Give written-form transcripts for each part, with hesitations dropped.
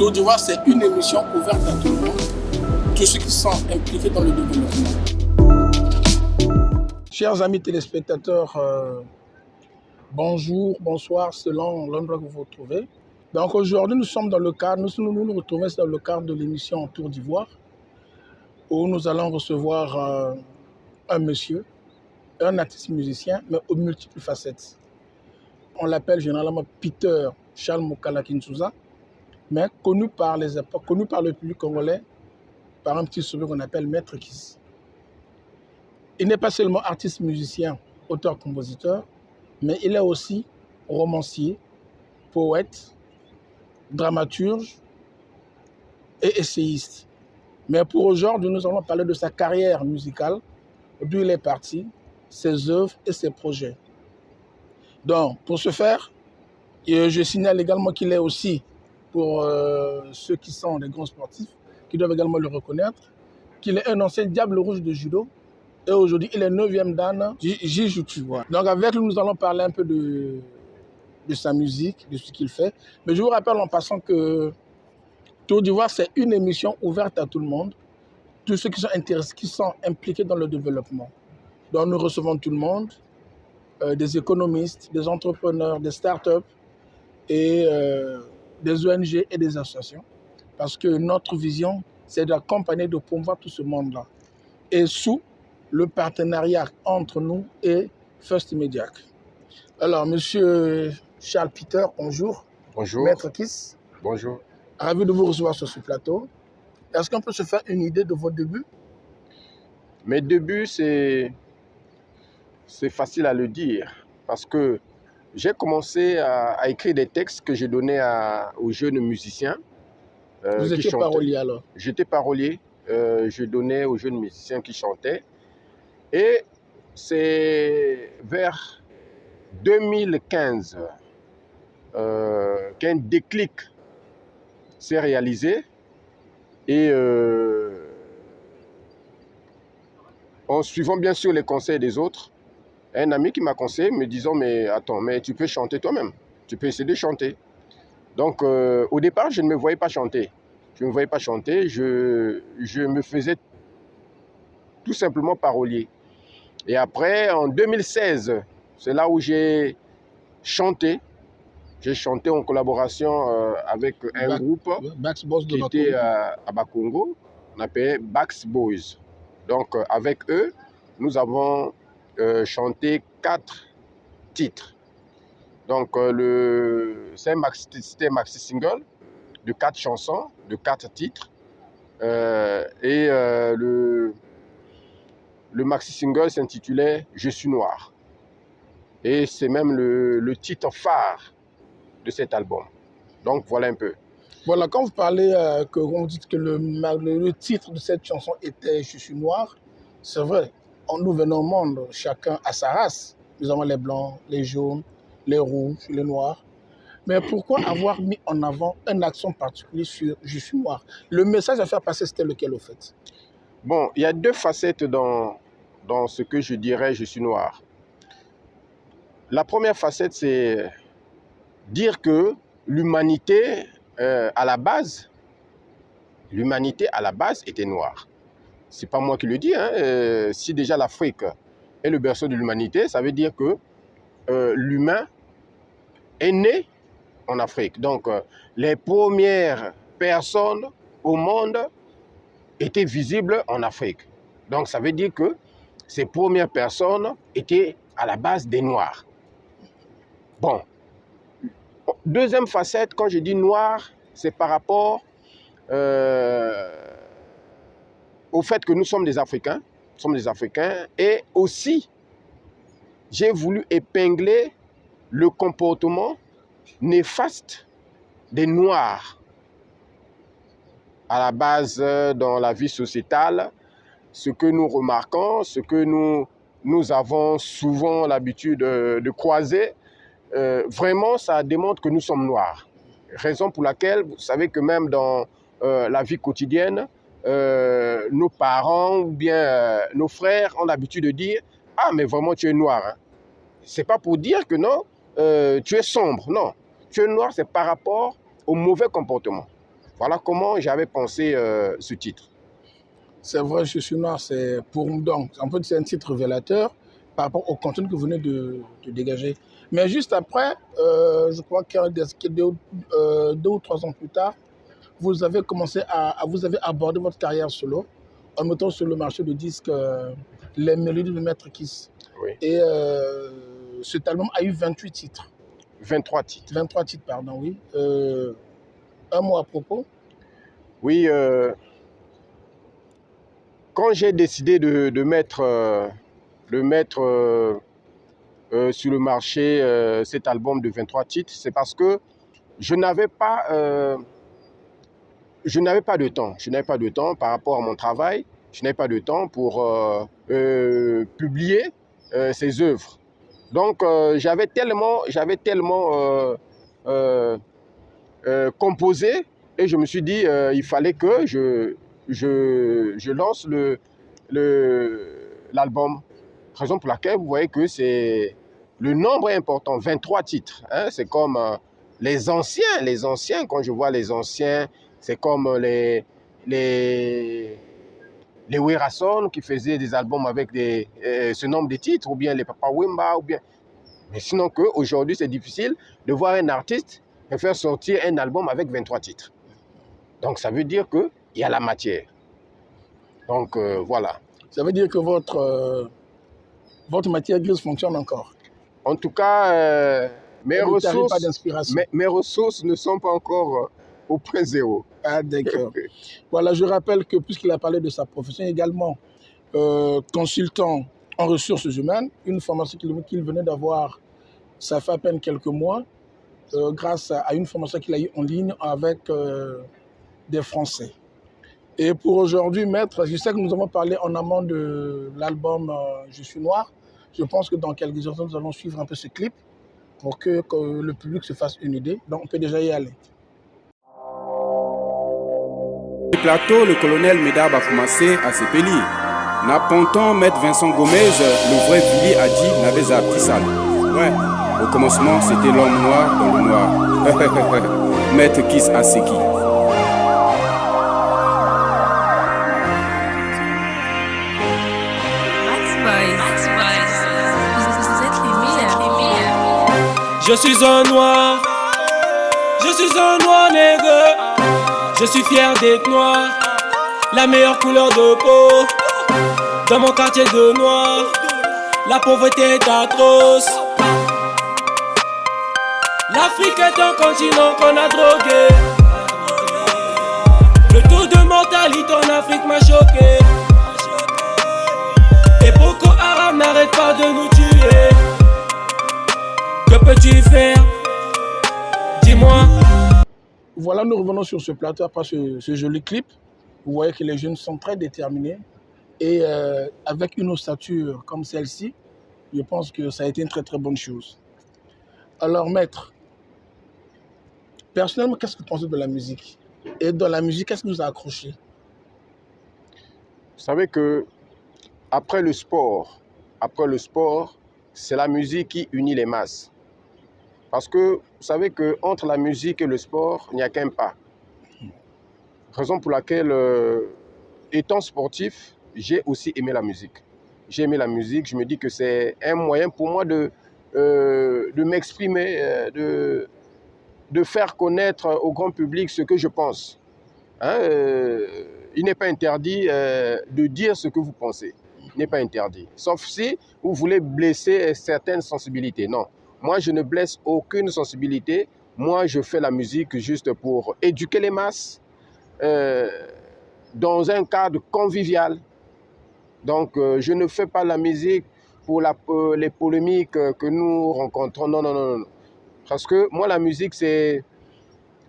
Tour d'Ivoire, c'est une émission ouverte à tout le monde, tous ceux qui sont impliqués dans le développement. Chers amis téléspectateurs, bonjour, bonsoir, selon l'endroit que vous vous trouvez. Donc aujourd'hui, nous sommes dans le cadre, nous retrouvons dans le cadre de l'émission Tour d'Ivoire, où nous allons recevoir un monsieur, un artiste musicien, mais aux multiples facettes. On l'appelle généralement Peter Charles Mokala Kinsouza, mais connu par le public congolais par un petit surnom qu'on appelle Maître Kiss. Il n'est pas seulement artiste musicien, auteur-compositeur, mais il est aussi romancier, poète, dramaturge et essayiste. Mais pour aujourd'hui, nous allons parler de sa carrière musicale, d'où il est parti, ses œuvres et ses projets. Donc, pour ce faire, je signale également qu'il est aussi, pour ceux qui sont des grands sportifs, qui doivent également le reconnaître, qu'il est un ancien diable rouge de judo. Et aujourd'hui, il est 9e dan Jujutsu. Donc avec lui, nous allons parler un peu de sa musique, de ce qu'il fait. Mais je vous rappelle en passant que Tour d'Ivoire, c'est une émission ouverte à tout le monde, tous ceux qui sont intéressés, qui sont impliqués dans le développement. Donc nous recevons tout le monde, des économistes, des entrepreneurs, des startups et des ONG et des associations. Parce que notre vision, c'est d'accompagner, de promouvoir tout ce monde-là. Et sous le partenariat entre nous et First Mediac. Alors, monsieur Charles Peter, bonjour. Bonjour. Maître Kiss. Bonjour. Ravi de vous recevoir sur ce plateau. Est-ce qu'on peut se faire une idée de vos débuts? Mes débuts, c'est facile à le dire parce que j'ai commencé à écrire des textes que j'ai donnés aux jeunes musiciens. Vous étiez parolier alors? J'étais parolier. Je donnais aux jeunes musiciens qui chantaient. Et c'est vers 2015 qu'un déclic s'est réalisé. Et en suivant bien sûr les conseils des autres, un ami qui m'a conseillé me disant « Mais attends, mais tu peux chanter toi-même, tu peux essayer de chanter ». Donc au départ, je ne me voyais pas chanter. Je ne me voyais pas chanter, je me faisais tout simplement parolier. Et après, en 2016, c'est là où j'ai chanté. J'ai chanté en collaboration avec un groupe qui était à Bakongo, on appelait Bax Boys. Donc avec eux, nous avons chanté 4 titres. Donc c'était un maxi single de 4 chansons, de 4 titres. Le maxi single s'intitulait « Je suis noir ». Et c'est même le titre phare de cet album. Donc voilà un peu. Voilà, quand vous parlez, on dit que le titre de cette chanson était « Je suis noir », c'est vrai, nous venons au monde, chacun à sa race. Nous avons les blancs, les jaunes, les rouges, les noirs. Mais pourquoi avoir mis en avant un accent particulier sur « Je suis noir » ? Le message à faire passer, c'était lequel au fait ? Bon, il y a 2 facettes dans ce que je dirais « Je suis noir ». La première facette, c'est dire que l'humanité, à la base était noire. Ce n'est pas moi qui le dis. Si déjà l'Afrique est le berceau de l'humanité, ça veut dire que l'humain est né en Afrique. Donc, les premières personnes au monde étaient visibles en Afrique. Donc, ça veut dire que ces premières personnes étaient à la base des Noirs. Bon. Deuxième facette, quand je dis noir, c'est par rapport au fait que nous sommes des Africains. Et aussi, j'ai voulu épingler le comportement néfaste des Noirs à la base dans la vie sociétale. Ce que nous remarquons, ce que nous avons souvent l'habitude de croiser, vraiment, ça démontre que nous sommes noirs. Raison pour laquelle, vous savez que même dans la vie quotidienne, nos parents ou bien nos frères ont l'habitude de dire « Ah, mais vraiment, tu es noir. Hein. » Ce n'est pas pour dire que non, tu es sombre. Non, tu es noir, c'est par rapport au mauvais comportement. Voilà comment j'avais pensé ce titre. C'est vrai, Je suis noir, c'est pour donc, en fait, c'est un titre révélateur par rapport au contenu que vous venez de dégager. Mais juste après, je crois que 2 ou 3 ans plus tard, vous avez commencé vous avez abordé votre carrière solo en mettant sur le marché de disques les mélodies de Maître Kiss. Oui. Et cet album a eu 28 titres. 23 titres. 23 titres, pardon, oui. Un mot à propos. Oui, quand j'ai décidé de mettre sur le marché cet album de 23 titres, c'est parce que je n'avais pas de temps. Je n'avais pas de temps par rapport à mon travail. Je n'avais pas de temps pour publier ces œuvres. Donc, j'avais tellement composé et je me suis dit il fallait que je lance l'album. Raison pour laquelle vous voyez que c'est le nombre est important, 23 titres. Hein, c'est comme les anciens, quand je vois les anciens, c'est comme les Werason qui faisaient des albums avec ce nombre de titres, ou bien les Papa Wemba, ou bien... Mais sinon qu'aujourd'hui, c'est difficile de voir un artiste faire sortir un album avec 23 titres. Donc, ça veut dire qu'il y a la matière. Donc, voilà. Ça veut dire que votre matière grise fonctionne encore. En tout cas, mes ressources ne sont pas encore au point zéro. Ah, d'accord. Voilà, je rappelle que puisqu'il a parlé de sa profession également, consultant en ressources humaines, une formation qu'il venait d'avoir, ça fait à peine quelques mois, grâce à une formation qu'il a eue en ligne avec des Français. Et pour aujourd'hui, Maître, je sais que nous avons parlé en amont de l'album Je suis noir. Je pense que dans quelques instants, nous allons suivre un peu ce clip pour que le public se fasse une idée. Donc, on peut déjà y aller. Le plateau, le colonel Médard a commencé à s'épeler. Naponton, Maître Vincent Gomez, le vrai Billy a dit n'avait à petit sale. Ouais, au commencement, c'était l'homme noir dans le noir. Maître Kiss Aseki. Je suis un noir, nègre. Je suis fier d'être noir, la meilleure couleur de peau. Dans mon quartier de noir, la pauvreté est atroce. L'Afrique est un continent qu'on a drogué. Le taux de mortalité en Afrique m'a choqué. Et Boko Haram n'arrête pas de nous tuer. Que peux-tu faire? Dis-moi. Voilà, nous revenons sur ce plateau après ce joli clip. Vous voyez que les jeunes sont très déterminés. Et avec une ossature comme celle-ci, je pense que ça a été une très très bonne chose. Alors, Maître, personnellement, qu'est-ce que vous pensez de la musique? Et dans la musique, qu'est-ce qui vous a accroché? Vous savez que après le sport, c'est la musique qui unit les masses. Parce que vous savez qu'entre la musique et le sport, il n'y a qu'un pas. Raison pour laquelle, étant sportif, j'ai aussi aimé la musique. J'ai aimé la musique, je me dis que c'est un moyen pour moi de m'exprimer, de faire connaître au grand public ce que je pense. Hein, il n'est pas interdit de dire ce que vous pensez. Il n'est pas interdit. Sauf si vous voulez blesser certaines sensibilités. Non. Moi, je ne blesse aucune sensibilité. Moi, je fais la musique juste pour éduquer les masses dans un cadre convivial. Donc, je ne fais pas la musique pour les polémiques que nous rencontrons. Non, non, non, non. Parce que moi, la musique, c'est...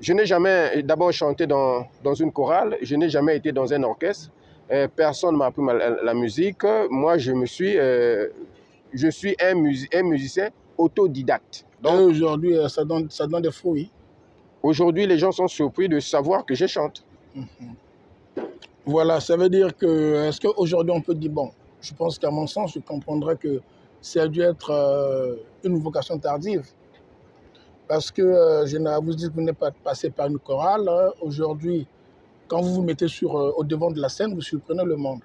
Je n'ai jamais d'abord chanté dans une chorale. Je n'ai jamais été dans un orchestre. Personne ne m'a appris la musique. Moi, je suis un musicien autodidacte. Donc, aujourd'hui, ça donne des fruits. Aujourd'hui, les gens sont surpris de savoir que je chante. Voilà, ça veut dire que, est-ce qu'aujourd'hui on peut dire, bon, je pense qu'à mon sens, je comprendrais que ça a dû être une vocation tardive. Parce que je n'ai à vous dire que vous n'êtes pas passé par une chorale. Aujourd'hui, quand vous vous mettez au devant de la scène, vous surprenez le monde.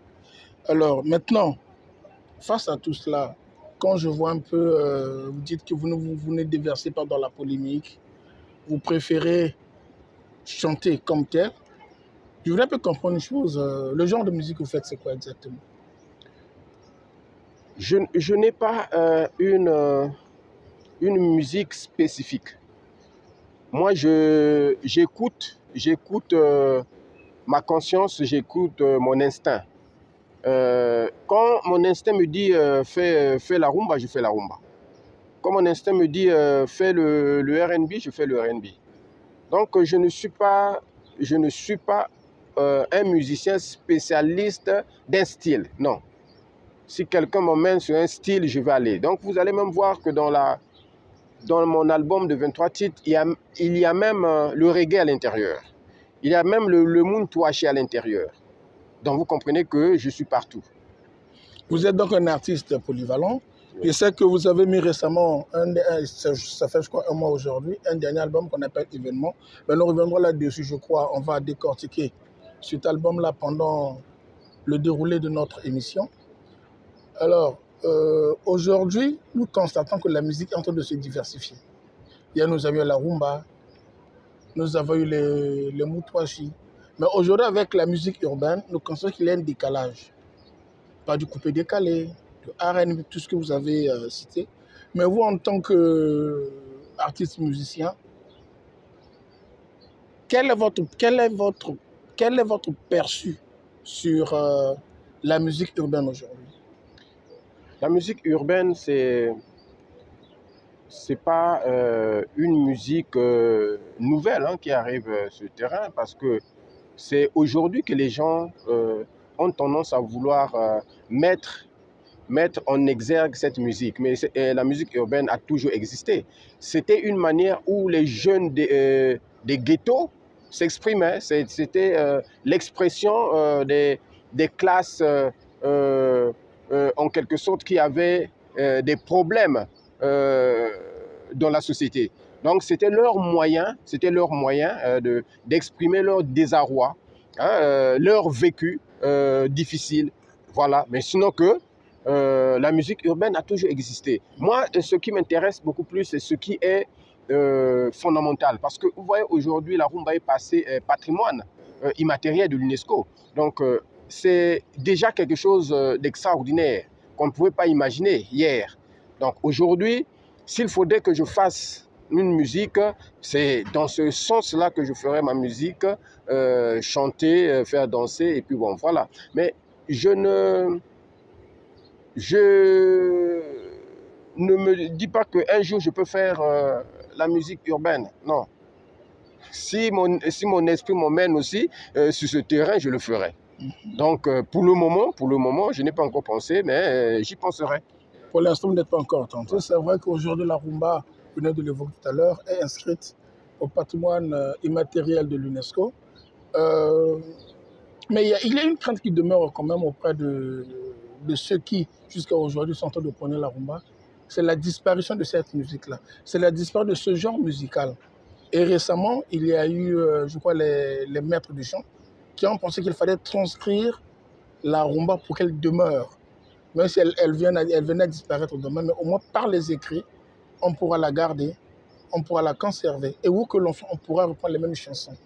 Alors maintenant, face à tout cela, quand je vois un peu, vous dites que vous ne déversez pas dans la polémique, vous préférez chanter comme tel, je voudrais un peu comprendre une chose. Le genre de musique que vous faites, c'est quoi exactement? Je n'ai pas une musique spécifique. Moi, j'écoute ma conscience, j'écoute mon instinct. Quand mon instinct me dit fais la rumba, je fais la rumba. Quand mon instinct me dit fais le R&B, je fais le R&B. Donc, je ne suis pas un musicien spécialiste d'un style, non. Si quelqu'un m'emmène sur un style, je vais aller. Donc, vous allez même voir que dans mon album de 23 titres, il y a même le reggae à l'intérieur. Il y a même le Muntouaché à l'intérieur. Donc, vous comprenez que je suis partout. Vous êtes donc un artiste polyvalent. Je sais que vous avez mis récemment, ça fait je crois un mois aujourd'hui, un dernier album qu'on appelle Événement. Mais nous reviendrons là-dessus, je crois. On va décortiquer cet album-là pendant le déroulé de notre émission. Alors, aujourd'hui, nous constatons que la musique est en train de se diversifier. Hier, nous avions la rumba, nous avons eu les moutouachi. Mais aujourd'hui, avec la musique urbaine, nous constatons qu'il y a un décalage. Pas du coupé-décalé, du R&B, tout ce que vous avez cité. Mais vous, en tant qu'artiste musicien, quel est votre perçu sur la musique urbaine aujourd'hui? La musique urbaine, c'est pas une musique nouvelle qui arrive sur le terrain, parce que c'est aujourd'hui que les gens ont tendance à vouloir mettre en exergue cette musique. Mais la musique urbaine a toujours existé. C'était une manière où les jeunes des ghettos s'exprimaient. C'était l'expression des classes en quelque sorte qui avaient des problèmes dans la société. Donc c'était leur moyen d'exprimer leur désarroi, leur vécu difficile. Voilà. Mais sinon que la musique urbaine a toujours existé. Moi, ce qui m'intéresse beaucoup plus, c'est ce qui est fondamental. Parce que vous voyez, aujourd'hui, la rumba est passée patrimoine immatériel de l'UNESCO. Donc, c'est déjà quelque chose d'extraordinaire qu'on ne pouvait pas imaginer hier. Donc, aujourd'hui, s'il faudrait que je fasse une musique, c'est dans ce sens-là que je ferai ma musique, chanter, faire danser, et puis bon, voilà. Mais je ne me dis pas qu'un jour je peux faire la musique urbaine. Non. Si mon esprit m'emmène aussi sur ce terrain, je le ferai. Donc, pour le moment, je n'ai pas encore pensé, mais j'y penserai. Pour l'instant, vous n'êtes pas encore tenté. C'est vrai qu'aujourd'hui, la rumba, vous venez de l'évoquer tout à l'heure, est inscrite au patrimoine immatériel de l'UNESCO. Mais il y a une crainte qui demeure quand même auprès de ceux qui, jusqu'à aujourd'hui, sont en train de prôner la rumba. C'est la disparition de cette musique-là. C'est la disparition de ce genre musical. Et récemment, il y a eu, je crois, les maîtres du chant qui ont pensé qu'il fallait transcrire la rumba pour qu'elle demeure. Même si elle venait à disparaître demain, mais au moins par les écrits, on pourra la garder, on pourra la conserver. Et où que l'on soit, on pourra reprendre les mêmes chansons.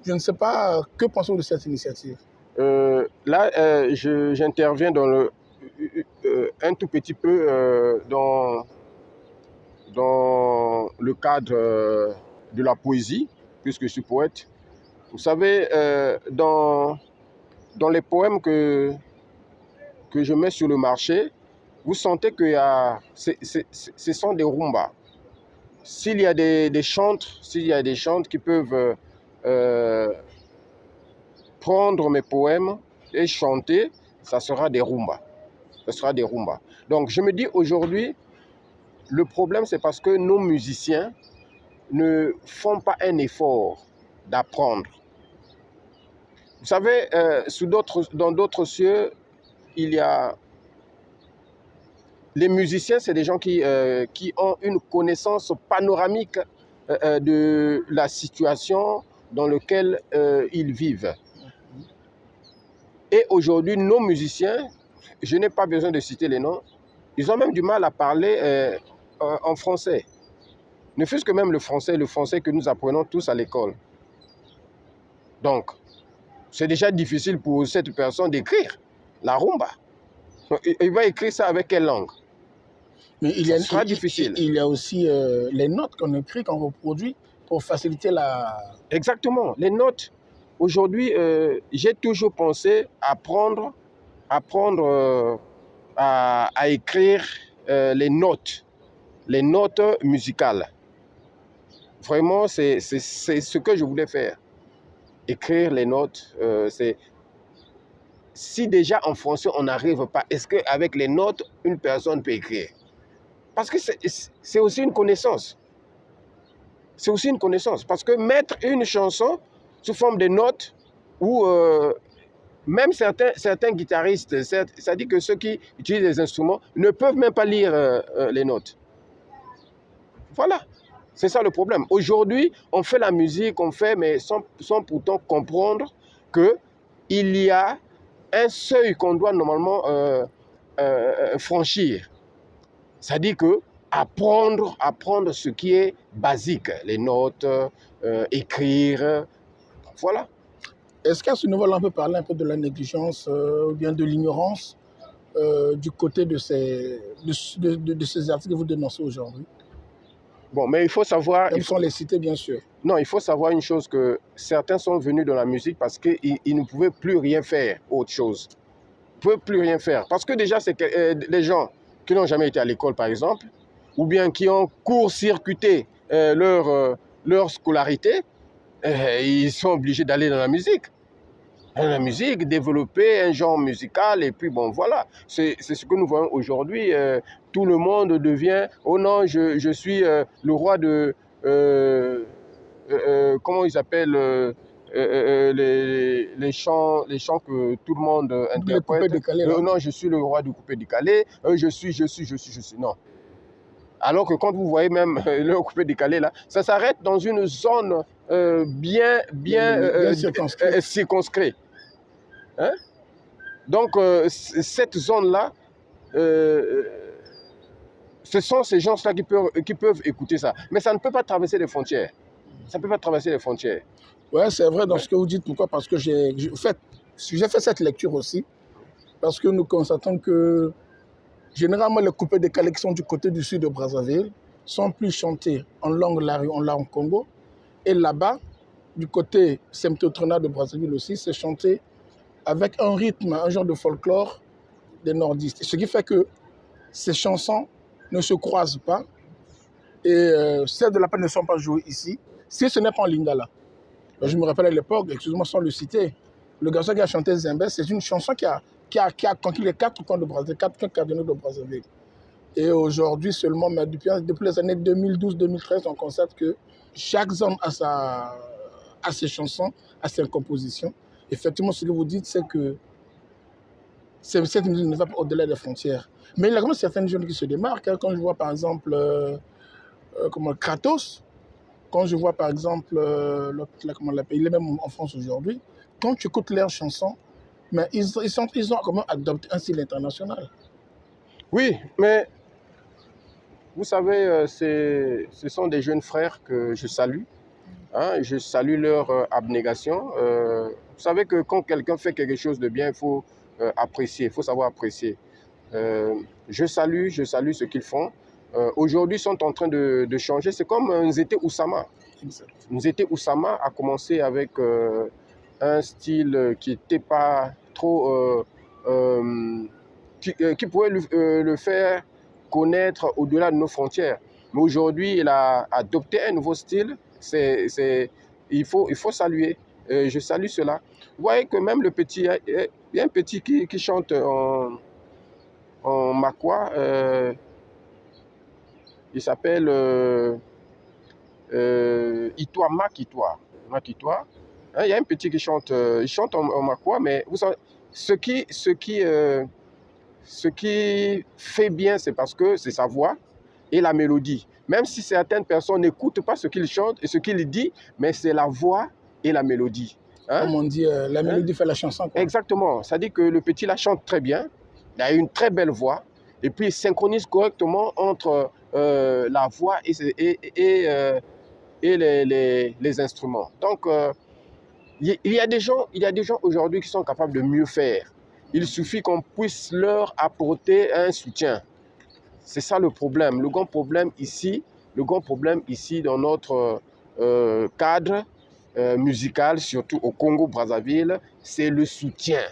Je ne sais pas, que pensez-vous de cette initiative? Là, j'interviens un tout petit peu dans le cadre de la poésie, puisque je suis poète. Vous savez, dans les poèmes que je mets sur le marché, vous sentez que ce sont des rumbas. S'il y a des chantres qui peuvent prendre mes poèmes et chanter, ça sera des rumbas. Ce sera des rumbas. Donc je me dis aujourd'hui, le problème c'est parce que nos musiciens ne font pas un effort d'apprendre. Vous savez, dans d'autres cieux, il y a les musiciens, c'est des gens qui ont une connaissance panoramique de la situation dans laquelle ils vivent. Et aujourd'hui, nos musiciens, je n'ai pas besoin de citer les noms, ils ont même du mal à parler en français. Ne fût-ce que même le français que nous apprenons tous à l'école. Donc, c'est déjà difficile pour cette personne d'écrire la rumba. Il va écrire ça avec quelle langue? Mais Ça sera difficile. Il y a aussi les notes qu'on écrit, qu'on reproduit pour faciliter la... Exactement. Les notes. Aujourd'hui, j'ai toujours pensé apprendre à écrire les notes musicales. Vraiment, c'est ce que je voulais faire. Écrire les notes, si déjà en français on n'arrive pas, est-ce qu'avec les notes, une personne peut écrire? Parce que c'est aussi une connaissance. C'est aussi une connaissance. Parce que mettre une chanson sous forme de notes, ou même certains guitaristes, c'est-à-dire que ceux qui utilisent les instruments, ne peuvent même pas lire les notes. Voilà. C'est ça le problème. Aujourd'hui, on fait la musique, mais sans pourtant comprendre qu'il y a un seuil qu'on doit normalement franchir. C'est-à-dire que apprendre ce qui est basique, les notes, écrire, voilà. Est-ce qu'à ce niveau-là, on peut parler un peu de la négligence ou bien de l'ignorance du côté de ces artistes que vous dénoncez aujourd'hui? Bon, mais il faut savoir... Ils sont les cités, bien sûr. Non, il faut savoir une chose, que certains sont venus dans la musique parce qu'ils ne pouvaient plus rien faire autre chose. Ils ne pouvaient plus rien faire. Parce que déjà, c'est les gens qui n'ont jamais été à l'école, par exemple, ou bien qui ont court-circuité leur scolarité, ils sont obligés d'aller dans la musique. La musique, développer un genre musical, et puis bon, voilà. C'est ce que nous voyons aujourd'hui. Tout le monde devient, oh non, je suis le roi de, comment ils appellent les chants que tout le monde interprète. Décalé, non, je suis le roi du coupé décalé, je suis, non. Alors que quand vous voyez même le coupé décalé là, ça s'arrête dans une zone bien circonscrite. Hein? Donc cette zone-là, ce sont ces gens-là qui peuvent écouter ça. Mais ça ne peut pas traverser les frontières. Ça ne peut pas traverser les frontières. Oui, c'est vrai dans ce que vous dites. Pourquoi? Parce que j'ai fait cette lecture aussi. Parce que nous constatons que généralement, les coupés décalés qui sont du côté du sud de Brazzaville sont plus chantés en langue lari, en langue Congo. Et là-bas, du côté septentrional de Brazzaville aussi, c'est chanté avec un rythme, un genre de folklore des nordistes. Ce qui fait que ces chansons ne se croisent pas et celles de la peine ne sont pas jouées ici, si ce n'est pas en lingala. Je me rappelle à l'époque, excusez-moi sans le citer, le garçon qui a chanté Zembé, c'est une chanson qui a conquis les 4 coins de Brazzaville, 4 cardinaux de Brazzaville. Et aujourd'hui seulement, mais depuis les années 2012-2013, on constate que chaque zone a ses chansons, a ses compositions. Effectivement, ce que vous dites, c'est que cette musique ne va pas au-delà des frontières. Mais il y a quand même certaines jeunes qui se démarquent. Hein. Quand je vois par exemple Kratos, quand je vois par exemple, comment on l'appelle, il est même en France aujourd'hui, quand tu écoutes leurs chansons, mais ils ont comment adopté un style international. Oui, mais vous savez, ce sont des jeunes frères que je salue. Hein, je salue leur abnégation. Vous savez que quand quelqu'un fait quelque chose de bien, il faut apprécier, il faut savoir apprécier. Je salue ce qu'ils font. Aujourd'hui, ils sont en train de changer. C'est comme Nzete Oussama. Nzete Oussama a commencé avec un style qui n'était pas trop... qui pouvait le faire connaître au-delà de nos frontières. Mais aujourd'hui, il a adopté un nouveau style. Il faut saluer. Je salue cela. Vous voyez que même le petit, il y a un petit qui chante en makwa. Il s'appelle Itwa Makitwa. Hein, il y a un petit qui chante, il chante en makwa, mais vous savez, ce qui ce qui fait bien, c'est parce que c'est sa voix et la mélodie. Même si certaines personnes n'écoutent pas ce qu'il chante et ce qu'il dit, mais c'est la voix et la mélodie. Hein? Comme on dit, la mélodie fait la chanson. Quoi. Exactement. Ça dit que le petit la chante très bien, il a une très belle voix, et puis il synchronise correctement entre la voix et les instruments. Donc, il y a des gens aujourd'hui qui sont capables de mieux faire. Il suffit qu'on puisse leur apporter un soutien. C'est ça le problème. Le grand problème ici dans notre cadre musical, surtout au Congo-Brazzaville, c'est le soutien.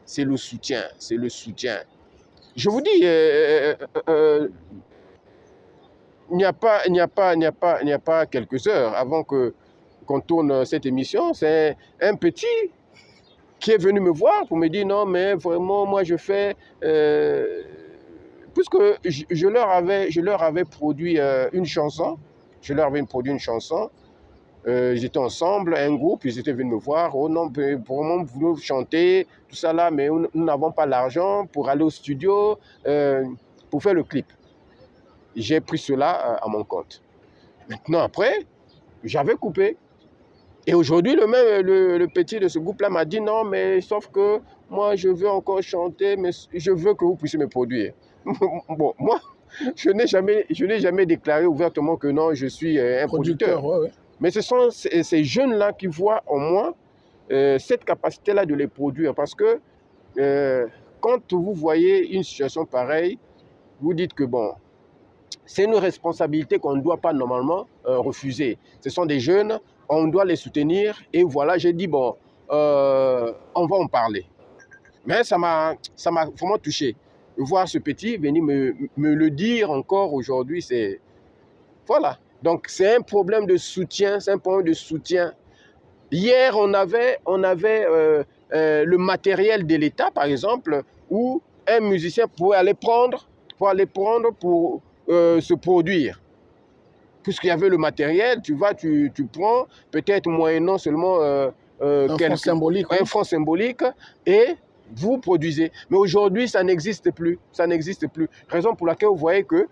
C'est le soutien. C'est le soutien. Je vous dis, il n'y a pas quelques heures avant qu'on tourne cette émission, c'est un petit qui est venu me voir pour me dire non, mais vraiment, moi je fais. Puisque je leur avais produit une chanson, ils étaient ensemble, un groupe, ils étaient venus me voir, oh non, vraiment, vous voulez chanter, tout ça là, mais nous n'avons pas l'argent pour aller au studio, pour faire le clip. J'ai pris cela à mon compte. Maintenant, après, j'avais coupé. Et aujourd'hui, le petit de ce groupe-là m'a dit non, mais sauf que moi, je veux encore chanter, mais je veux que vous puissiez me produire. Bon, moi, je n'ai jamais déclaré ouvertement que non, je suis un producteur. Ouais. Mais ce sont ces jeunes-là qui voient en moi cette capacité-là de les produire. Parce que quand vous voyez une situation pareille, vous dites que bon, c'est une responsabilité qu'on ne doit pas normalement refuser. Ce sont des jeunes, on doit les soutenir. Et voilà, j'ai dit, bon, on va en parler. Mais ça m'a vraiment touché. Voir ce petit venir me le dire encore aujourd'hui, c'est... Voilà. Donc, c'est un problème de soutien, Hier, on avait le matériel de l'État, par exemple, où un musicien pouvait aller prendre pour se produire. Puisqu'il y avait le matériel, tu prends peut-être moyennant seulement un franc symbolique et vous produisez. Mais aujourd'hui, ça n'existe plus. Raison pour laquelle vous voyez que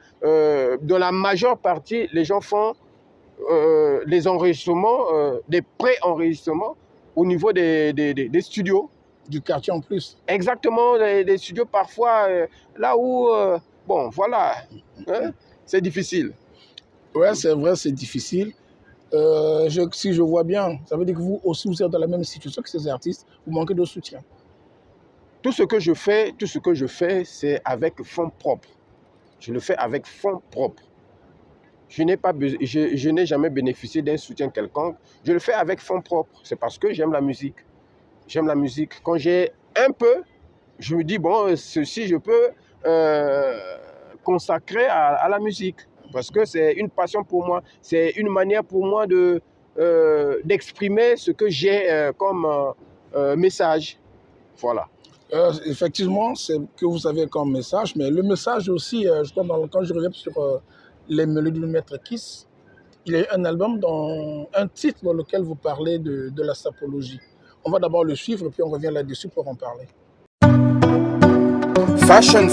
dans la majeure partie, les gens font les enregistrements, des pré-enregistrements au niveau des studios. Du quartier en plus. Exactement, des studios parfois, là où, bon, voilà, hein, c'est difficile. Ouais, c'est vrai, c'est difficile. Si je vois bien, ça veut dire que vous aussi, vous êtes dans la même situation que ces artistes, vous manquez de soutien. Tout ce que je fais, c'est avec fonds propres. Je le fais avec fonds propres. Je n'ai jamais bénéficié d'un soutien quelconque. Je le fais avec fonds propres. C'est parce que j'aime la musique. Quand j'ai un peu, je me dis, bon, ceci, je peux consacrer à la musique. Parce que c'est une passion pour moi. C'est une manière pour moi d'exprimer ce que j'ai comme message. Voilà. Effectivement, c'est que vous avez comme message, mais le message aussi, quand je reviens sur les mélodies de Maître Kiss, il y a eu un album, un titre dans lequel vous parlez de la sapologie. On va d'abord le suivre, puis on revient là-dessus pour en parler. Fashion,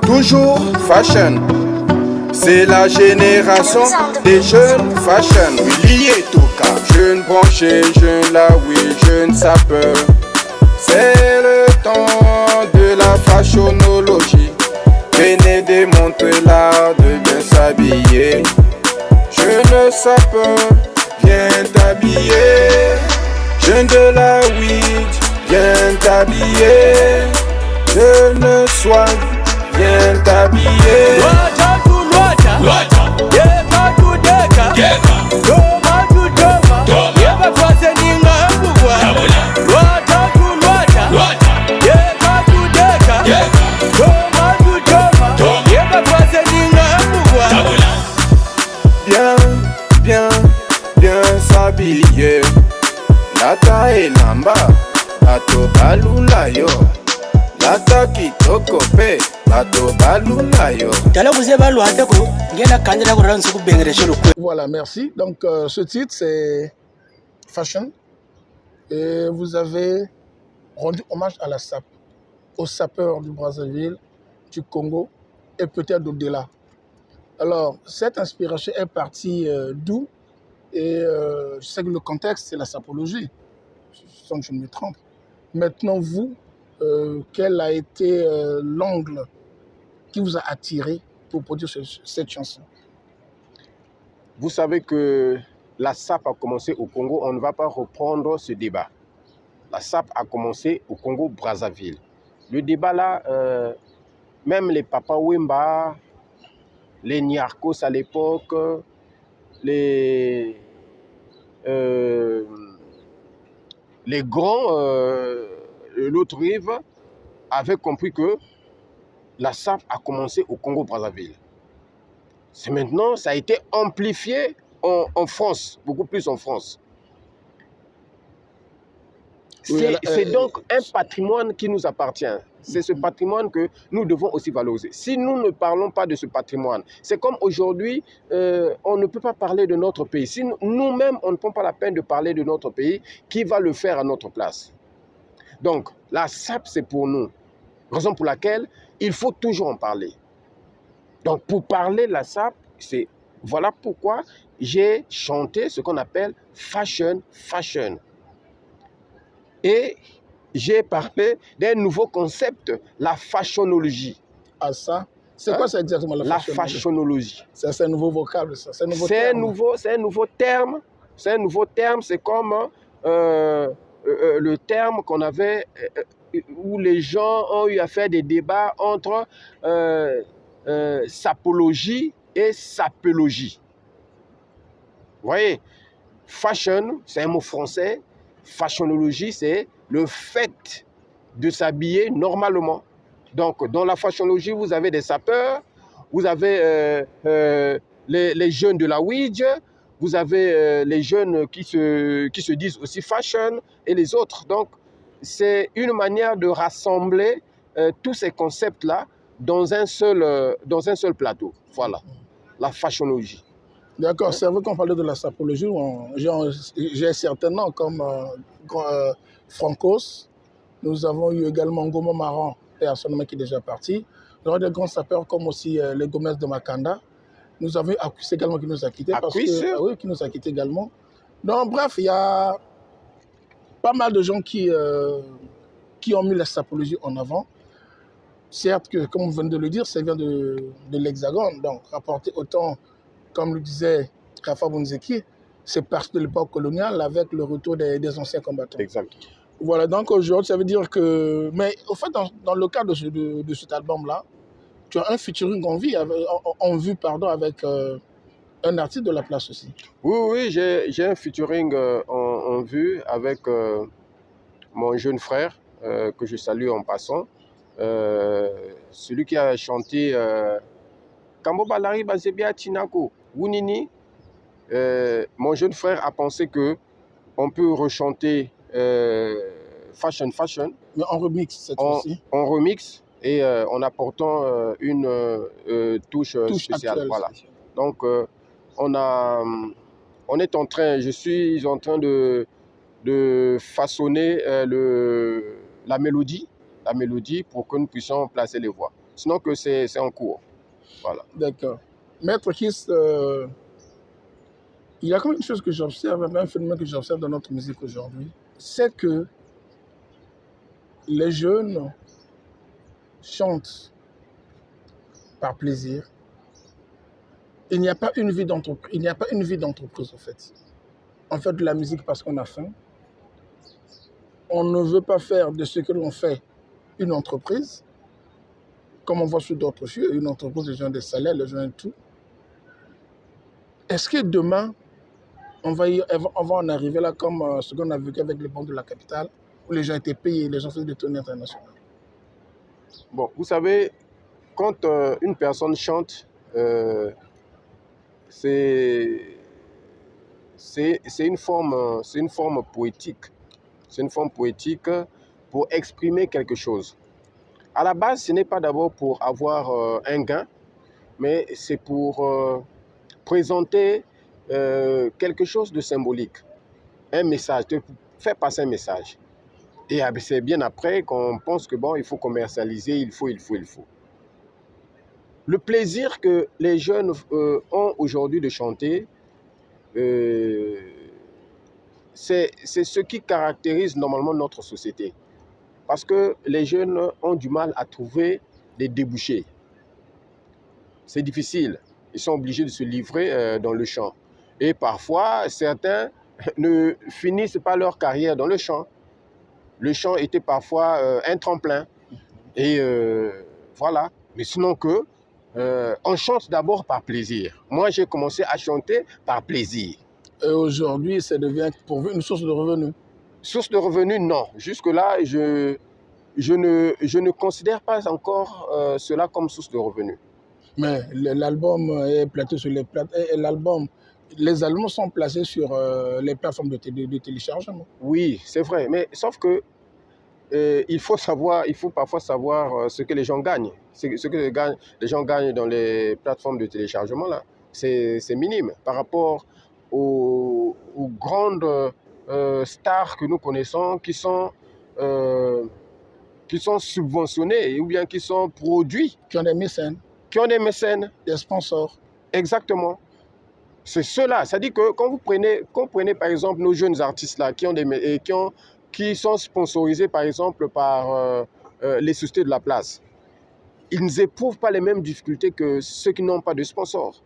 toujours fashion. C'est la génération des jeunes fashion. Willy et Toka, jeunes branchés, jeunes là, oui, jeunes sapeurs. C'est le temps de la fashionologie. Venez démontrer l'art de bien s'habiller. Jeune sapeur, viens t'habiller. Jeune de la weed, viens t'habiller. Jeune swag, viens t'habiller. Bien s'habiller. Lata elamba, bato balula yo. Lata kitoko pe, bato balula yo. Voilà, merci. Donc, ce titre, c'est Fashion. Et vous avez rendu hommage à la SAP. aux sapeurs du Brazzaville, du Congo et peut-être d'au-delà. Alors, cette inspiration est partie d'où? Et je sais que le contexte, c'est la sapologie, sans que je me trompe. Maintenant, vous, quel a été l'angle qui vous a attiré pour produire cette chanson? Vous savez que la SAP a commencé au Congo, on ne va pas reprendre ce débat. La SAP a commencé au Congo-Brazzaville. Le débat là, même les Papa Wemba, les Niarkos à l'époque, les grands de l'autre rive avaient compris que la SAP a commencé au Congo-Brazzaville. C'est maintenant, ça a été amplifié en France, beaucoup plus en France. C'est donc un patrimoine qui nous appartient. C'est ce patrimoine que nous devons aussi valoriser. Si nous ne parlons pas de ce patrimoine, c'est comme aujourd'hui, on ne peut pas parler de notre pays. Si nous-mêmes, on ne prend pas la peine de parler de notre pays, qui va le faire à notre place? Donc, la SAP, c'est pour nous. Raison pour laquelle il faut toujours en parler. Donc, pour parler de la SAP, voilà pourquoi j'ai chanté ce qu'on appelle Fashion. Et j'ai parlé d'un nouveau concept, la fashionologie. Ah ça? C'est quoi ça exactement la fashionologie? C'est un nouveau vocable, ça? C'est un nouveau terme. C'est un nouveau terme, c'est comme le terme qu'on avait, où les gens ont eu à faire des débats entre sapologie et sapologie. Vous voyez, fashion, c'est un mot français. Fashionologie, c'est le fait de s'habiller normalement. Donc, dans la fashionologie, vous avez des sapeurs, vous avez les jeunes de la Ouija, vous avez les jeunes qui se disent aussi fashion et les autres. Donc, c'est une manière de rassembler tous ces concepts-là dans un seul plateau. Voilà, la fashionologie. D'accord, c'est vrai qu'on parlait de la sapologie. J'ai certainement comme Francos. Nous avons eu également Ngoma Maran, personnellement qui est déjà parti. Nous avons des grands sapeurs comme aussi les Gomez de Makanda. Nous avons eu Acquis également qui nous a quittés. Oui, qui nous a quittés également. Donc bref, il y a pas mal de gens qui ont mis la sapologie en avant. Certes que, comme vous venez de le dire, ça vient de l'Hexagone. Donc rapporter autant, comme le disait Rafa Bonzeki, c'est parti de l'époque coloniale avec le retour des anciens combattants. Exact. Voilà, donc aujourd'hui, ça veut dire que... Mais au fait, dans le cadre de cet album-là, tu as un featuring en vue avec un artiste de la place aussi. Oui, j'ai un featuring en vue avec mon jeune frère, que je salue en passant. Celui qui a chanté Kambo Balari Bazebia Tinako, Wunini. Mon jeune frère a pensé qu'on peut rechanter Fashion. Mais en remix cette fois-ci. En remix et en apportant une touche spéciale. Voilà. Donc, je suis en train de façonner la mélodie pour que nous puissions placer les voix. Sinon que c'est en cours. Voilà. D'accord. Maître Kiss, il y a comme une chose que j'observe, un phénomène que j'observe dans notre musique aujourd'hui, c'est que les jeunes chantent par plaisir. Il n'y a pas une vie d'entreprise. Il n'y a pas une vie d'entreprise, en fait. On fait de la musique parce qu'on a faim. On ne veut pas faire de ce que l'on fait une entreprise, comme on voit sur d'autres cieux, une entreprise, les gens ont des salaires, les gens ont tout. Est-ce que demain, on va en arriver là comme ce qu'on a vécu avec les banques de la capitale, où les gens étaient payés, les gens faisaient des tournées internationales? Bon, vous savez, quand une personne chante, c'est une forme poétique. C'est une forme poétique pour exprimer quelque chose. À la base, ce n'est pas d'abord pour avoir un gain, mais c'est pour présenter quelque chose de symbolique, un message, te faire passer un message. Et c'est bien après qu'on pense que bon, il faut commercialiser, il faut. Le plaisir que les jeunes ont aujourd'hui de chanter, euh, c'est ce qui caractérise normalement notre société. Parce que les jeunes ont du mal à trouver des débouchés. C'est difficile. Ils sont obligés de se livrer dans le chant. Et parfois, certains ne finissent pas leur carrière dans le chant. Le chant était parfois un tremplin. Et voilà. Mais sinon on chante d'abord par plaisir. Moi, j'ai commencé à chanter par plaisir. Et aujourd'hui, ça devient pour vous une source de revenus? Source de revenus, non. Jusque-là, je ne considère pas encore cela comme source de revenus. Mais l'album est placé sur les plateformes. Les albums sont placés sur les plateformes de téléchargement. Oui, c'est vrai. Mais sauf que il faut parfois savoir ce que les gens gagnent. Ce que les gens gagnent dans les plateformes de téléchargement, là, c'est minime par rapport aux grandes stars que nous connaissons qui sont subventionnés ou bien qui sont produits. Qui ont des mécènes. Qui ont des mécènes. Des sponsors. Exactement. C'est cela. C'est-à-dire que quand vous prenez par exemple nos jeunes artistes là qui sont sponsorisés par exemple par les sociétés de la place, ils n'éprouvent pas les mêmes difficultés que ceux qui n'ont pas de sponsors.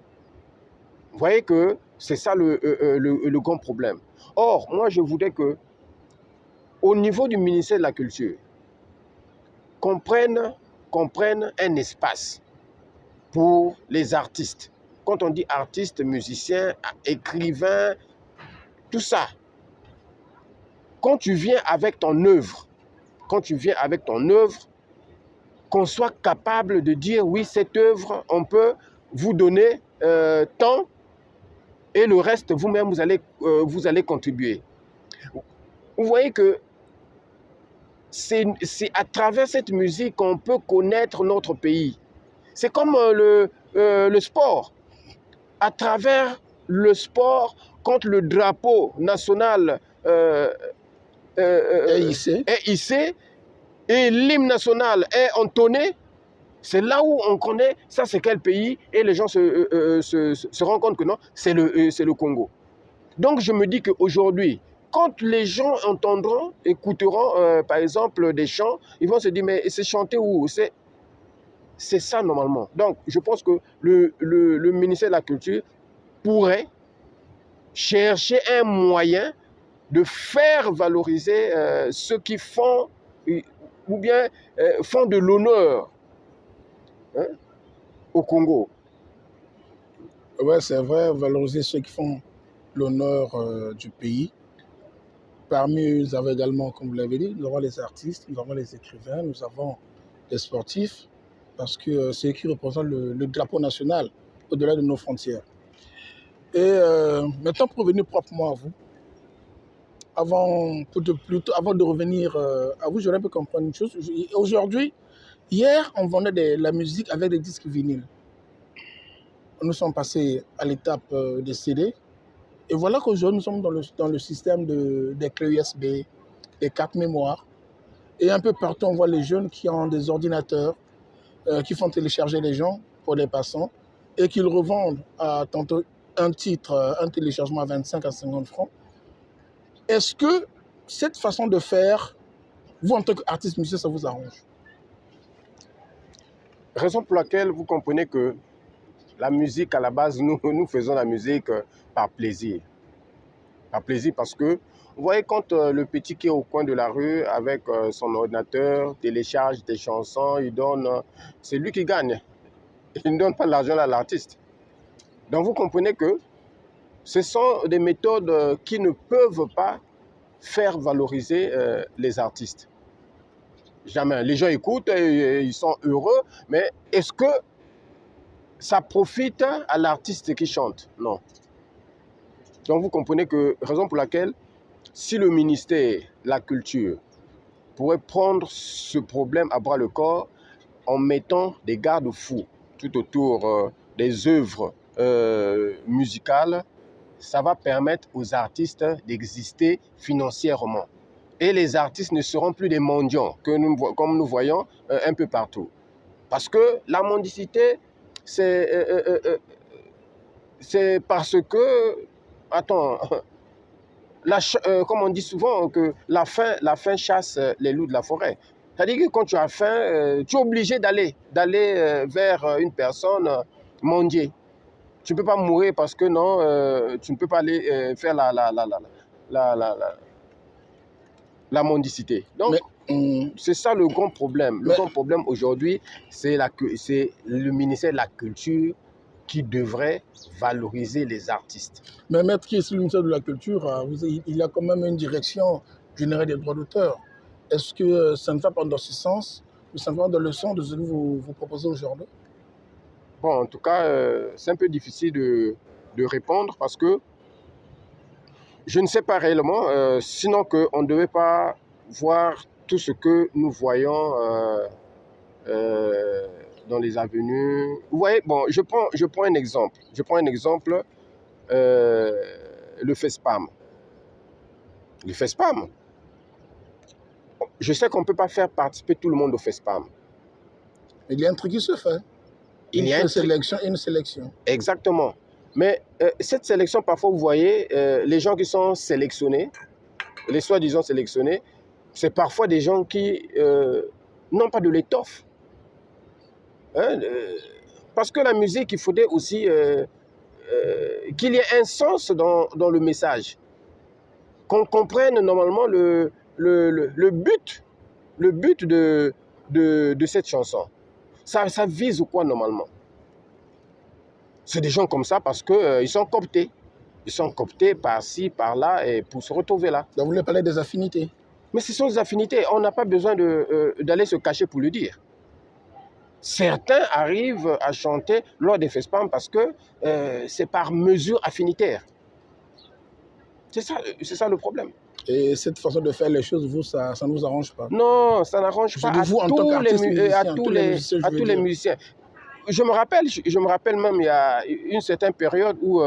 Vous voyez que c'est ça le grand problème. Or, moi je voudrais que au niveau du ministère de la Culture, qu'on prenne un espace pour les artistes. Quand on dit artiste, musicien, écrivain, tout ça, quand tu viens avec ton œuvre, qu'on soit capable de dire oui, cette œuvre, on peut vous donner tant et le reste, vous-même, vous allez contribuer. Vous voyez que c'est à travers cette musique qu'on peut connaître notre pays. C'est comme le sport. À travers le sport, quand le drapeau national est hissé et l'hymne national est entonné, c'est là où on connaît ça c'est quel pays et les gens se rendent compte que non, c'est le Congo. Donc je me dis qu'aujourd'hui, quand les gens écouteront par exemple des chants, ils vont se dire mais c'est chanté où? C'est ça normalement. Donc je pense que le ministère de la Culture pourrait chercher un moyen de faire valoriser ceux qui font ou bien font de l'honneur au Congo. Oui, c'est vrai, valoriser ceux qui font l'honneur du pays. Parmi eux, nous avons également, comme vous l'avez dit, nous avons les artistes, nous avons les écrivains, nous avons les sportifs, parce que c'est eux qui représentent le drapeau national au-delà de nos frontières. Et maintenant, pour revenir proprement à vous, avant de revenir à vous, j'aurais pu comprendre une chose. Aujourd'hui, hier, on vendait la musique avec des disques vinyles. Nous sommes passés à l'étape des CD. Et voilà qu'aujourd'hui, nous sommes dans le système des clés USB, des cartes mémoire. Et un peu partout, on voit les jeunes qui ont des ordinateurs, qui font télécharger les gens pour les passants et qu'ils revendent à tantôt un titre, un téléchargement à 25 à 50 francs. Est-ce que cette façon de faire, vous en tant qu'artiste musicien, ça vous arrange? Raison pour laquelle vous comprenez que la musique, à la base, nous faisons la musique par plaisir. Par plaisir parce que, vous voyez, quand le petit qui est au coin de la rue avec son ordinateur télécharge des chansons, c'est lui qui gagne. Il ne donne pas l'argent à l'artiste. Donc vous comprenez que ce sont des méthodes qui ne peuvent pas faire valoriser les artistes. Jamais. Les gens écoutent, ils sont heureux, mais est-ce que ça profite à l'artiste qui chante? Non. Donc vous comprenez que, raison pour laquelle, si le ministère de la Culture pourrait prendre ce problème à bras le corps en mettant des garde-fous tout autour des œuvres musicales, ça va permettre aux artistes d'exister financièrement. et les artistes ne seront plus des mendiants, comme nous voyons un peu partout. Parce que la mendicité, c'est parce que, attends, comme on dit souvent, que la faim chasse les loups de la forêt. C'est-à-dire que quand tu as faim, tu es obligé d'aller vers une personne mendier. Tu ne peux pas mourir parce que non, tu ne peux pas aller faire la mendicité. Donc, c'est ça le grand problème. Le grand problème aujourd'hui, c'est le ministère de la Culture qui devrait valoriser les artistes. Mais Maître, qui est le ministère de la Culture, il a quand même une direction générale des droits d'auteur. Est-ce que ça ne va pas dans ce sens, ou ça ne va pas dans le sens de ce que vous proposez aujourd'hui? Bon, en tout cas, c'est un peu difficile de répondre parce que je ne sais pas réellement, sinon qu'on ne devait pas voir tout ce que nous voyons dans les avenues. Vous voyez, bon, je prends un exemple. Le FESPAM. Le FESPAM. Je sais qu'on ne peut pas faire participer tout le monde au FESPAM. Il y a un truc qui se fait. Il y a une sélection. Exactement. Mais cette sélection, parfois, vous voyez, les gens qui sont sélectionnés, les soi-disant sélectionnés, c'est parfois des gens qui n'ont pas de l'étoffe. Hein, parce que la musique, il faudrait aussi qu'il y ait un sens dans le message. Qu'on comprenne normalement le but de cette chanson. Ça vise quoi normalement? C'est des gens comme ça parce qu'ils sont cooptés. Ils sont cooptés par-ci, par-là, et pour se retrouver là. Donc vous voulez parler des affinités? Mais ce sont des affinités. On n'a pas besoin d'aller se cacher pour le dire. Certains arrivent à chanter lors des FESPAM parce que c'est par mesure affinitaire. C'est ça le problème. Et cette façon de faire les choses, vous, ça ne vous arrange pas? Non, ça n'arrange pas à tous les musiciens. Je me rappelle même il y a une certaine période où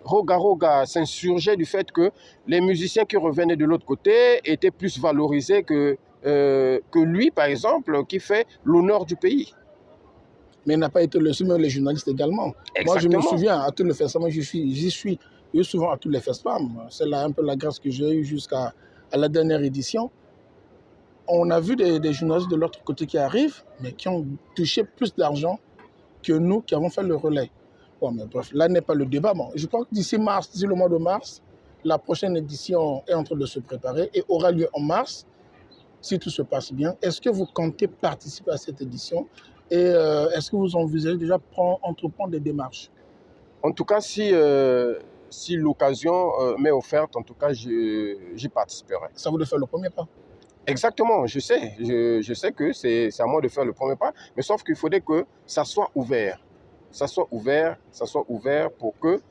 Roga s'insurgeait du fait que les musiciens qui revenaient de l'autre côté étaient plus valorisés que lui, par exemple, qui fait l'honneur du pays. Mais il n'a pas été le seul, même les journalistes également. Exactement. Moi, je me souviens, à tous les festivals, j'y suis souvent à tous les festivals. C'est là un peu la grâce que j'ai eue jusqu'à la dernière édition. On a vu des journalistes de l'autre côté qui arrivent, mais qui ont touché plus d'argent que nous qui avons fait le relais. Bon, mais bref, là n'est pas le débat. Bon, je crois que d'ici le mois de mars, la prochaine édition est en train de se préparer et aura lieu en mars, si tout se passe bien. Est-ce que vous comptez participer à cette édition et est-ce que vous envisagez déjà entreprendre des démarches? En tout cas, si l'occasion m'est offerte, en tout cas, j'y participerai. Ça vous de faire le premier pas? Exactement, je sais que c'est à moi de faire le premier pas, mais sauf qu'il faudrait que ça soit ouvert. Ça soit ouvert pour que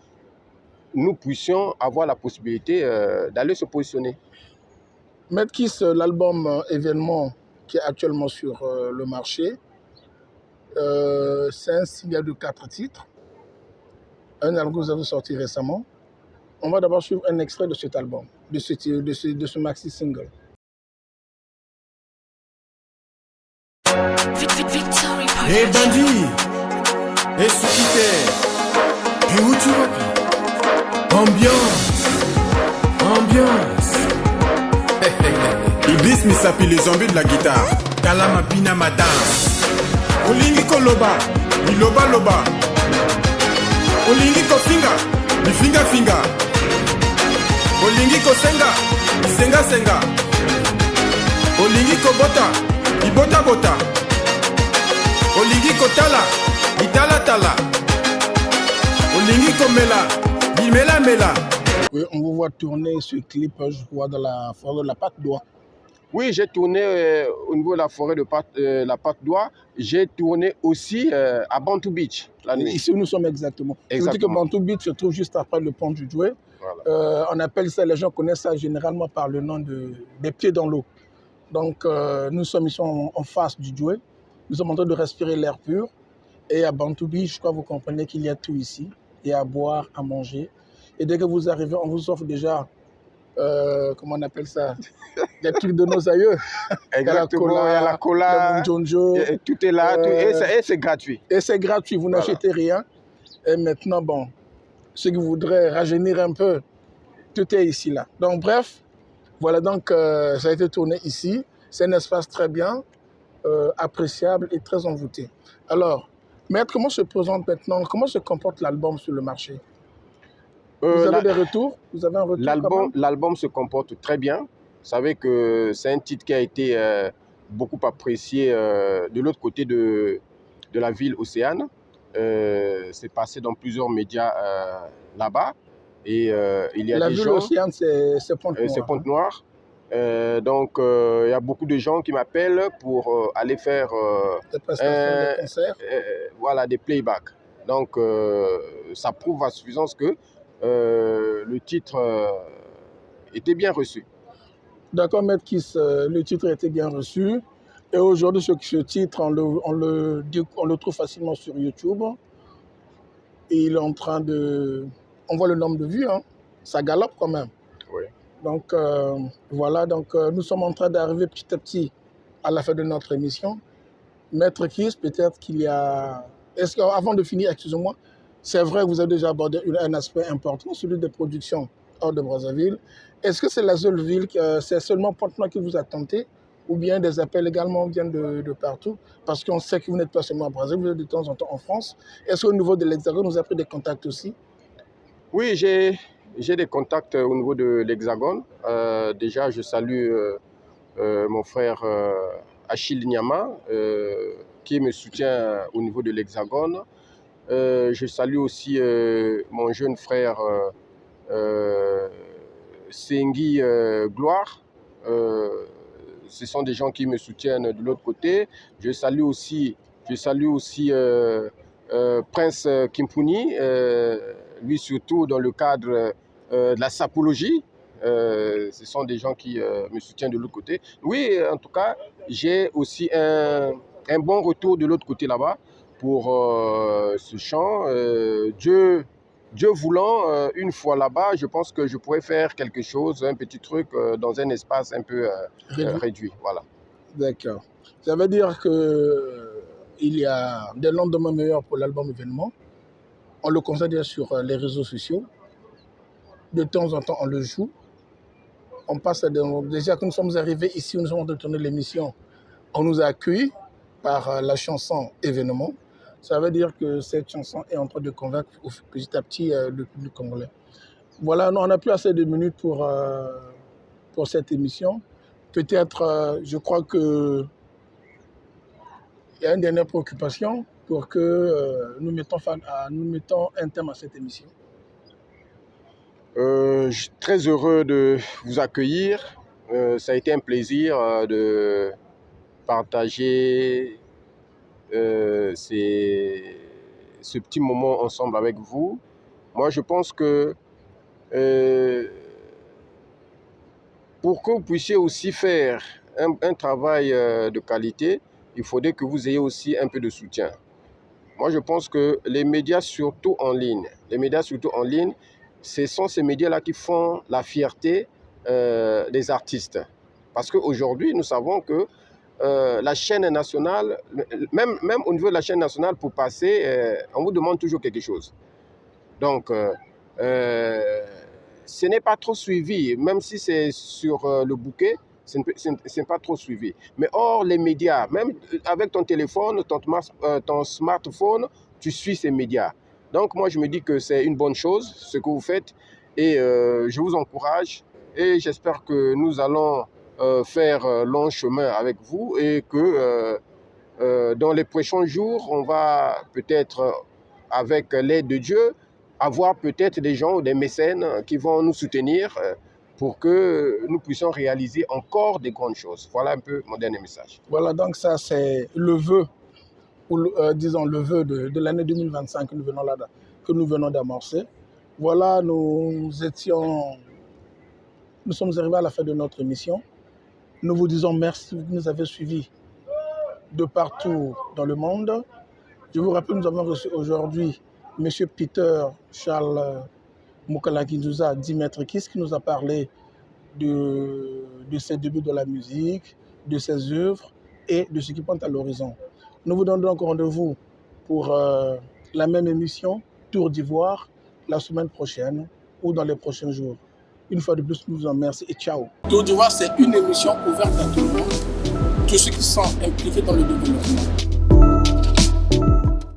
nous puissions avoir la possibilité d'aller se positionner. Maître Kiss, l'album événement qui est actuellement sur le marché, c'est un single de 4 titres. Un album que vous avez sorti récemment. On va d'abord suivre un extrait de cet album, de ce maxi single. Et bandit, et Soukité, et Uchiwaki, ambiance. Iblis Misapi, les zombies de la guitare. Kalama Pina ma danse. Olingi Koloba, Iloba Loba. Olingi Kofinga, Finga. Olingi Kosenga, Senga. Olingi Kobota, Ibota. Olingi Kotala, Itala. Olingi Komela, Mela. Oui, on vous voit tourner ce clip, je crois, dans la forêt de la Patte d'Oie. Oui, j'ai tourné au niveau de la forêt de la Patte d'Oie. J'ai tourné aussi à Bantou Beach la nuit. Ici où nous sommes exactement. Je vous dis que Bantou Beach se trouve juste après le pont du Djoué. Voilà. On appelle ça, les gens connaissent ça généralement par le nom des pieds dans l'eau. Donc nous sommes ici en face du Djoué. Nous sommes en train de respirer l'air pur. Et à Bantou Beach, je crois que vous comprenez qu'il y a tout ici. Il y a à boire, à manger. Et dès que vous arrivez, on vous offre déjà comment on appelle ça, des trucs de nos aïeux. Exactement, il y a la cola, le Monjonjo. tout est là, et c'est gratuit. Et c'est gratuit, vous n'achetez rien. Et maintenant, bon, ceux qui voudraient rajeunir un peu, tout est ici, là. Donc, bref, voilà, donc, ça a été tourné ici. C'est un espace très bien, appréciable et très envoûté. Alors, Maître, comment se présente maintenant, comment se comporte l'album sur le marché? Vous avez des retours? Vous avez un retour? L'album se comporte très bien. Vous savez que c'est un titre qui a été beaucoup apprécié de l'autre côté de la ville Océane. C'est passé dans plusieurs médias là-bas. Et il y a des gens... La ville Océane, c'est Pointe-Noire. C'est Pointe-Noire. Donc, il y a beaucoup de gens qui m'appellent pour aller faire des prestations, des concerts. Voilà, des playbacks. Donc, ça prouve à suffisance que le titre était bien reçu. D'accord, Maître Kiss, le titre a été bien reçu. Et aujourd'hui, ce titre, on le trouve facilement sur YouTube. Et il est en train de... On voit le nombre de vues, hein. Ça galope quand même. Oui. Donc, voilà, donc, nous sommes en train d'arriver petit à petit à la fin de notre émission. Maître Kiss, peut-être qu'il y a... Est-ce qu'avant de finir, excusez-moi, c'est vrai que vous avez déjà abordé un aspect important, celui des productions hors de Brazzaville. Est-ce que c'est la seule ville, c'est seulement Pointe-Noire qui vous a tenté, ou bien des appels également viennent de partout? Parce qu'on sait que vous n'êtes pas seulement à Brazzaville, vous êtes de temps en temps en France. Est-ce qu'au niveau de l'Hexagone, vous avez pris des contacts aussi? Oui, j'ai des contacts au niveau de l'Hexagone. Déjà, je salue mon frère Achille Nyama, qui me soutient au niveau de l'Hexagone. Je salue aussi mon jeune frère Sengi Gloire. Ce sont des gens qui me soutiennent de l'autre côté. Je salue aussi Prince Kimpuni, lui surtout dans le cadre de la sapologie. Ce sont des gens qui me soutiennent de l'autre côté. Oui, en tout cas, j'ai aussi un bon retour de l'autre côté là-bas pour ce chant. Dieu voulant, une fois là-bas, je pense que je pourrais faire quelque chose, un petit truc dans un espace un peu réduit. Voilà. D'accord. Ça veut dire qu'il y a des lendemains meilleurs pour l'album événement. On le constate sur les réseaux sociaux. De temps en temps, on le joue. On passe déjà que nous sommes arrivés ici, nous sommes en train de tourner l'émission, on nous a accueillis par la chanson événement. Ça veut dire que cette chanson est en train de convaincre petit à petit le public congolais. Voilà, on n'a plus assez de minutes pour cette émission. Peut-être, je crois qu'il y a une dernière préoccupation pour que nous mettons un thème à cette émission. Je suis très heureux de vous accueillir. Ça a été un plaisir de partager ce petit moment ensemble avec vous. Moi, je pense que pour que vous puissiez aussi faire un travail de qualité, il faudrait que vous ayez aussi un peu de soutien. Moi, je pense que les médias, surtout en ligne, ce sont ces médias-là qui font la fierté des artistes. Parce qu'aujourd'hui, nous savons que la chaîne nationale, même au niveau de la chaîne nationale, pour passer, on vous demande toujours quelque chose. Donc, ce n'est pas trop suivi, même si c'est sur le bouquet, ce n'est pas trop suivi. Mais hors les médias, même avec ton téléphone, ton smartphone, tu suis ces médias. Donc, moi, je me dis que c'est une bonne chose, ce que vous faites, et je vous encourage, et j'espère que nous allons faire long chemin avec vous, et que dans les prochains jours, on va peut-être, avec l'aide de Dieu, avoir peut-être des gens ou des mécènes qui vont nous soutenir pour que nous puissions réaliser encore des grandes choses. Voilà un peu mon dernier message. Voilà, donc ça c'est le vœu, ou disons le vœu de l'année 2025 que nous venons d'amorcer. Voilà, nous sommes arrivés à la fin de notre émission. Nous vous disons merci de nous avoir suivis de partout dans le monde. Je vous rappelle, nous avons reçu aujourd'hui M. Peter Charles Mukala Kinzuza, dit Maître Kiss, qui nous a parlé de ses débuts de la musique, de ses œuvres et de ce qui pointe à l'horizon. Nous vous donnons donc rendez-vous pour la même émission, Tour d'Ivoire, la semaine prochaine ou dans les prochains jours. Une fois de plus, nous vous en remercions et ciao. Tour d'Ivoire, c'est une émission ouverte à tout le monde, tous ceux qui sont impliqués dans le développement.